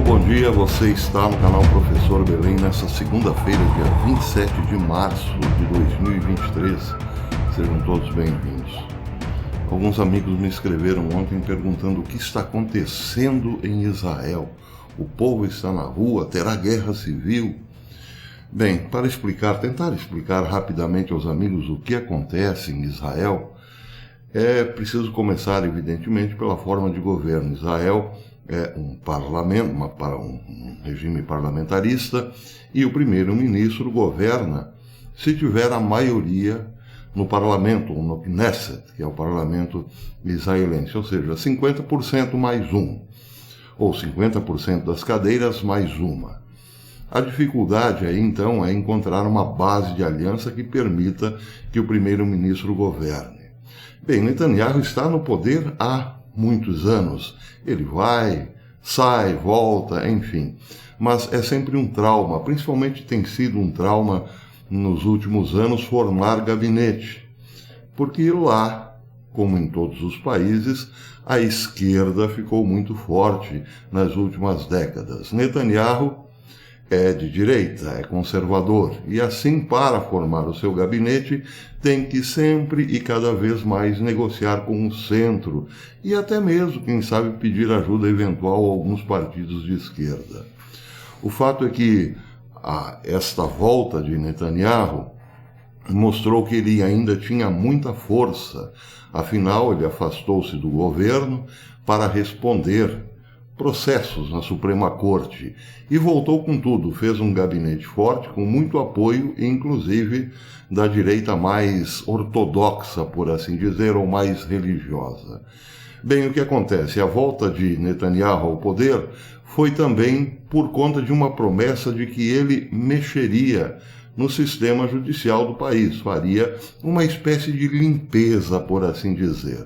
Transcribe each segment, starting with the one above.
bom dia. Você está no canal Professor Belém nessa segunda-feira, dia 27 de março de 2023. Sejam todos bem-vindos. Alguns amigos me escreveram ontem perguntando o que está acontecendo em Israel. O povo está na rua, terá guerra civil? Bem, para tentar explicar rapidamente aos amigos o que acontece em Israel, é preciso começar, evidentemente, pela forma de governo. Israel é um parlamento, um regime parlamentarista, e o primeiro-ministro governa se tiver a maioria no parlamento, ou no Knesset, que é o parlamento israelense, ou seja, 50% mais um, ou 50% das cadeiras mais uma. A dificuldade aí, então, é encontrar uma base de aliança que permita que o primeiro-ministro governe. Bem, Netanyahu está no poder há muitos anos. Ele vai, sai, volta, enfim. Mas é sempre um trauma, principalmente tem sido um trauma nos últimos anos formar gabinete. Porque lá, como em todos os países, a esquerda ficou muito forte nas últimas décadas. Netanyahu é de direita, é conservador, e assim, para formar o seu gabinete, tem que sempre e cada vez mais negociar com o centro, e até mesmo, quem sabe, pedir ajuda eventual a alguns partidos de esquerda. O fato é que esta volta de Netanyahu mostrou que ele ainda tinha muita força, afinal, ele afastou-se do governo para responder processos na Suprema Corte e voltou com tudo, fez um gabinete forte, com muito apoio, inclusive da direita mais ortodoxa, por assim dizer, ou mais religiosa. Bem, o que acontece? A volta de Netanyahu ao poder foi também por conta de uma promessa de que ele mexeria no sistema judicial do país, faria uma espécie de limpeza, por assim dizer.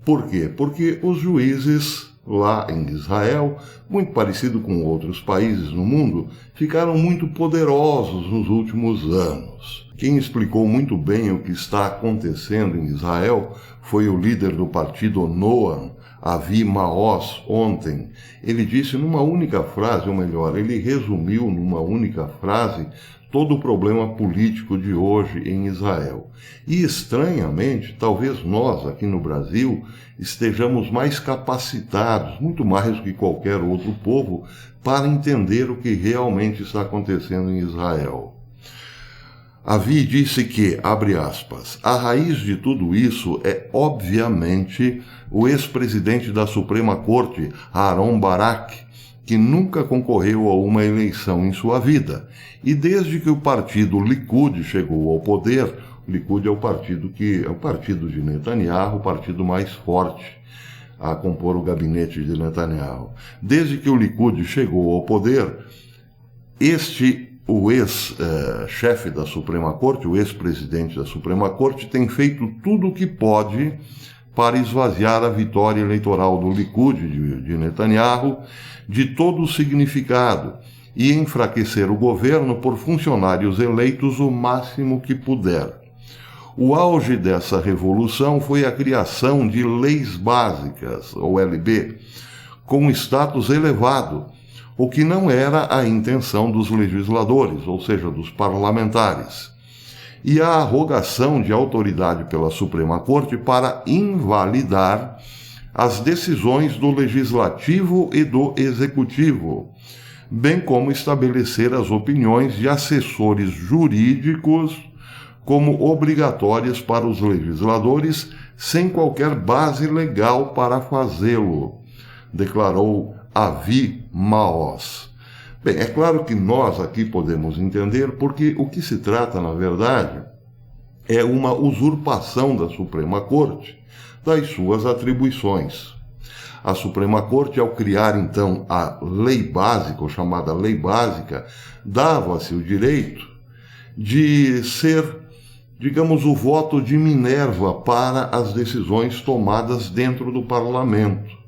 Por quê? Porque os juízes lá em Israel, muito parecido com outros países no mundo, ficaram muito poderosos nos últimos anos. Quem explicou muito bem o que está acontecendo em Israel foi o líder do partido Noam, Avi Maoz, ontem. Ele disse numa única frase, ou melhor, ele resumiu numa única frase todo o problema político de hoje em Israel. E, estranhamente, talvez nós, aqui no Brasil, estejamos mais capacitados, muito mais do que qualquer outro povo, para entender o que realmente está acontecendo em Israel. Avi disse que, abre aspas, a raiz de tudo isso é, obviamente, o ex-presidente da Suprema Corte, Aharon Barak, que nunca concorreu a uma eleição em sua vida. E desde que o partido Likud chegou ao poder, o Likud é o partido de Netanyahu, o partido mais forte a compor o gabinete de Netanyahu. Desde que o Likud chegou ao poder, o ex-chefe da Suprema Corte, o ex-presidente da Suprema Corte, tem feito tudo o que pode para esvaziar a vitória eleitoral do Likud, de Netanyahu, de todo o significado e enfraquecer o governo por funcionários eleitos o máximo que puder. O auge dessa revolução foi a criação de leis básicas, ou LB, com status elevado, o que não era a intenção dos legisladores, ou seja, dos parlamentares, e a arrogação de autoridade pela Suprema Corte para invalidar as decisões do Legislativo e do Executivo, bem como estabelecer as opiniões de assessores jurídicos como obrigatórias para os legisladores, sem qualquer base legal para fazê-lo, declarou Avi Maoz. Bem, é claro que nós aqui podemos entender porque o que se trata, na verdade, é uma usurpação da Suprema Corte das suas atribuições. A Suprema Corte, ao criar, então, a lei básica, ou chamada lei básica, dava-se o direito de ser, digamos, o voto de Minerva para as decisões tomadas dentro do parlamento.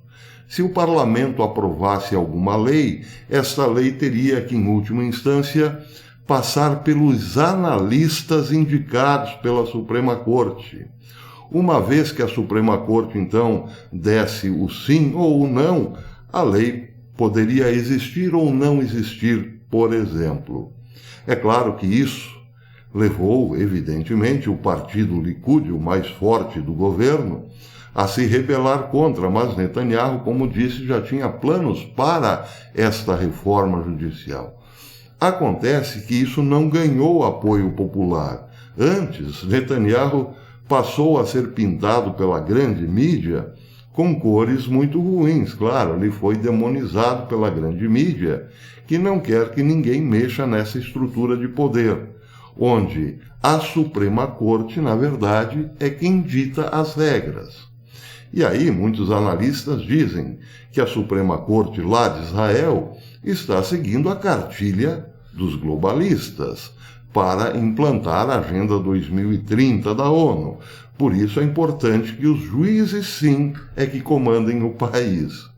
Se o parlamento aprovasse alguma lei, esta lei teria que, em última instância, passar pelos analistas indicados pela Suprema Corte. Uma vez que a Suprema Corte, então, desse o sim ou o não, a lei poderia existir ou não existir, por exemplo. É claro que isso levou, evidentemente, o partido Likud, o mais forte do governo, a se rebelar contra, mas Netanyahu, como disse, já tinha planos para esta reforma judicial. Acontece que isso não ganhou apoio popular. Antes, Netanyahu passou a ser pintado pela grande mídia com cores muito ruins. Claro, ele foi demonizado pela grande mídia, que não quer que ninguém mexa nessa estrutura de poder, onde a Suprema Corte, na verdade, é quem dita as regras. E aí, muitos analistas dizem que a Suprema Corte lá de Israel está seguindo a cartilha dos globalistas para implantar a Agenda 2030 da ONU. Por isso é importante que os juízes, sim, é que comandem o país.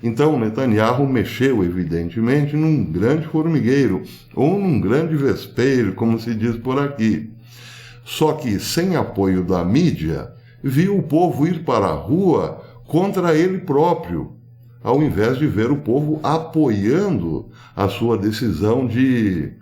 Então, Netanyahu mexeu, evidentemente, num grande formigueiro, ou num grande vespeiro, como se diz por aqui. Só que, sem apoio da mídia, viu o povo ir para a rua contra ele próprio, ao invés de ver o povo apoiando a sua decisão de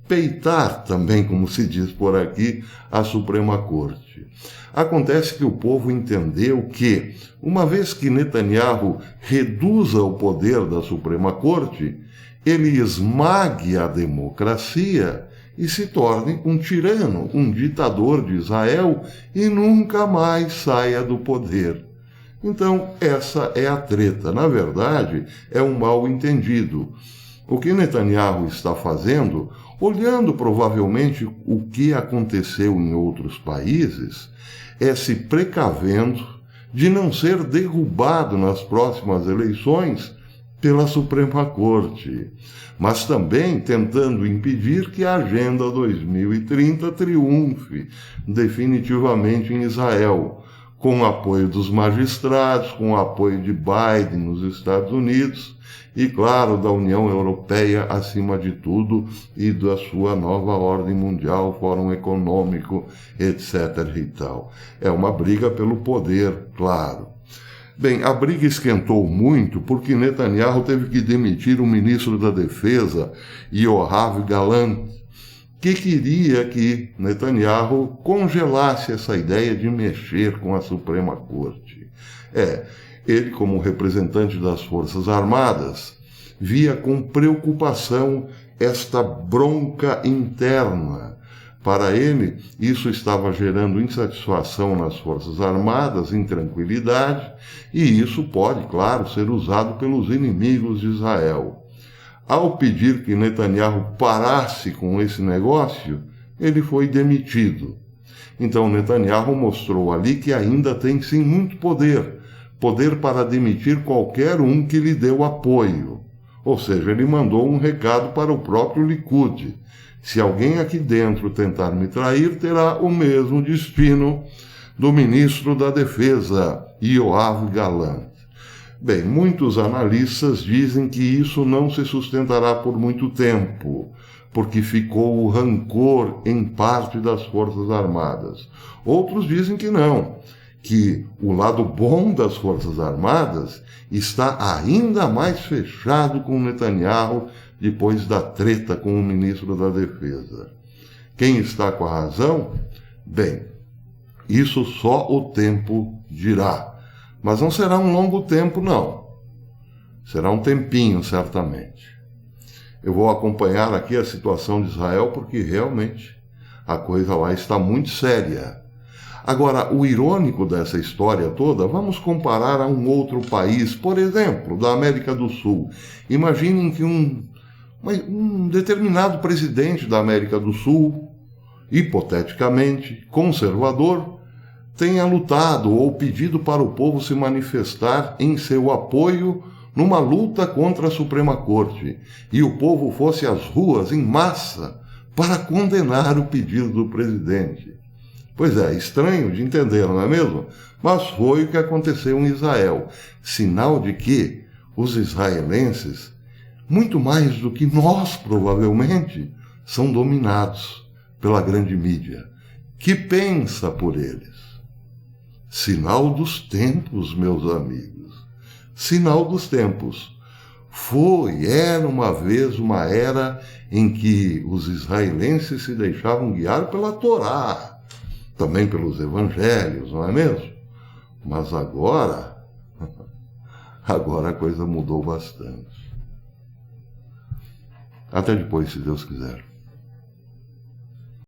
peitar também, como se diz por aqui, a Suprema Corte. Acontece que o povo entendeu que, uma vez que Netanyahu reduza o poder da Suprema Corte, ele esmague a democracia e se torne um tirano, um ditador de Israel e nunca mais saia do poder. Então, essa é a treta. Na verdade, é um mal-entendido. O que Netanyahu está fazendo, olhando provavelmente o que aconteceu em outros países, é se precavendo de não ser derrubado nas próximas eleições pela Suprema Corte, mas também tentando impedir que a Agenda 2030 triunfe definitivamente em Israel, com o apoio dos magistrados, com o apoio de Biden nos Estados Unidos e, claro, da União Europeia acima de tudo e da sua nova ordem mundial, Fórum Econômico, etc. e tal. É uma briga pelo poder, claro. Bem, a briga esquentou muito porque Netanyahu teve que demitir o ministro da Defesa, Yoav Gallant, que queria que Netanyahu congelasse essa ideia de mexer com a Suprema Corte. Ele, como representante das Forças Armadas, via com preocupação esta bronca interna. Para ele, isso estava gerando insatisfação nas Forças Armadas, intranquilidade, e isso pode, claro, ser usado pelos inimigos de Israel. Ao pedir que Netanyahu parasse com esse negócio, ele foi demitido. Então Netanyahu mostrou ali que ainda tem sim muito poder para demitir qualquer um que lhe deu apoio. Ou seja, ele mandou um recado para o próprio Likud. Se alguém aqui dentro tentar me trair, terá o mesmo destino do ministro da Defesa, Yoav Gallant. Bem, muitos analistas dizem que isso não se sustentará por muito tempo, porque ficou o rancor em parte das Forças Armadas. Outros dizem que não, que o lado bom das Forças Armadas está ainda mais fechado com Netanyahu depois da treta com o ministro da Defesa. Quem está com a razão? Bem, isso só o tempo dirá. Mas não será um longo tempo, não. Será um tempinho, certamente. Eu vou acompanhar aqui a situação de Israel porque realmente a coisa lá está muito séria. Agora, o irônico dessa história toda, vamos comparar a um outro país, por exemplo, da América do Sul. Imaginem que um determinado presidente da América do Sul, hipoteticamente, conservador, tenha lutado ou pedido para o povo se manifestar em seu apoio numa luta contra a Suprema Corte, e o povo fosse às ruas em massa para condenar o pedido do presidente. Pois é, estranho de entender, não é mesmo? Mas foi o que aconteceu em Israel. Sinal de que os israelenses, muito mais do que nós provavelmente, são dominados pela grande mídia, que pensa por eles. Sinal dos tempos, meus amigos. Sinal dos tempos. Era uma vez uma era em que os israelenses se deixavam guiar pela Torá, também pelos evangelhos, não é mesmo? Mas agora a coisa mudou bastante. Até depois, se Deus quiser.